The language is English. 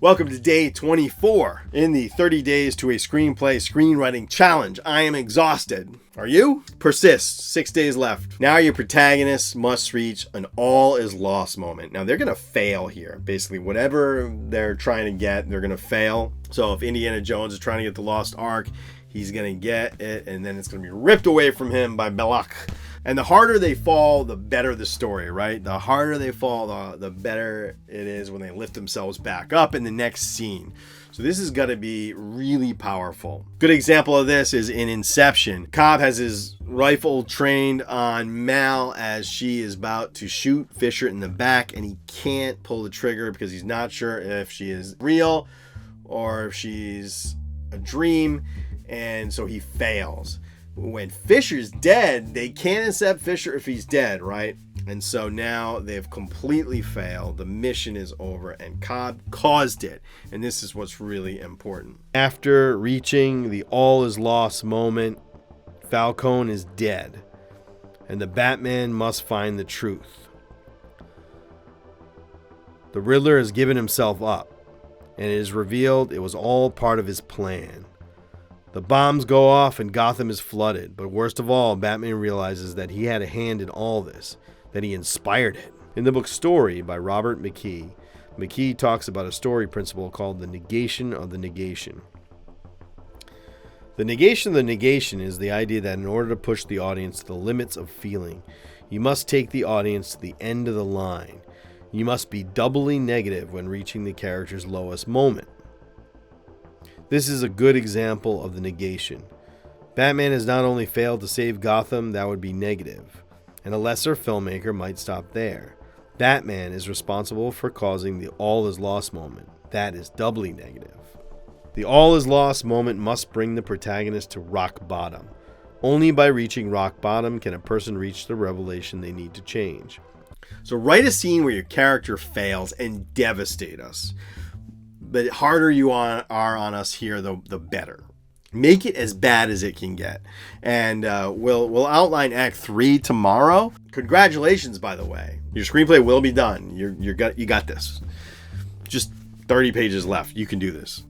Welcome to day 24 in the 30 days to a screenplay screenwriting challenge. I am exhausted. Are you? Persist. 6 days left. Now your protagonists must reach an all is lost moment. Now they're going to fail here. Basically, whatever they're trying to get, they're going to fail. So if Indiana Jones is trying to get the lost ark, he's going to get it, and then it's going to be ripped away from him by Belloc. And the harder they fall, the better the story, right? The harder they fall, the better it is when they lift themselves back up in the next scene. So this is going to be really powerful. Good example of this is in Inception. Cobb has his rifle trained on Mal as she is about to shoot Fisher in the back, and he can't pull the trigger because he's not sure if she is real or if she's a dream, and so he fails. When Fisher's dead, they can't accept Fisher if he's dead, right? And so now they've completely failed. The mission is over, and Cobb caused it. And this is what's really important. After reaching the all is lost moment, Falcone is dead, and the Batman must find the truth. The Riddler has given himself up, and it is revealed it was all part of his plan. The bombs go off and Gotham is flooded, but worst of all, Batman realizes that he had a hand in all this, that he inspired it. In the book Story by Robert McKee, McKee talks about a story principle called the negation of the negation. The negation of the negation is the idea that in order to push the audience to the limits of feeling, you must take the audience to the end of the line. You must be doubly negative when reaching the character's lowest moment. This is a good example of the negation. Batman has not only failed to save Gotham, that would be negative, and a lesser filmmaker might stop there. Batman is responsible for causing the all is lost moment. That is doubly negative. The all is lost moment must bring the protagonist to rock bottom. Only by reaching rock bottom can a person reach the revelation they need to change. So write a scene where your character fails and devastate us. The harder you are on us here, the better. Make it as bad as it can get. And we'll outline Act 3 tomorrow. Congratulations, by the way. Your screenplay will be done. You got this. Just 30 pages left. You can do this.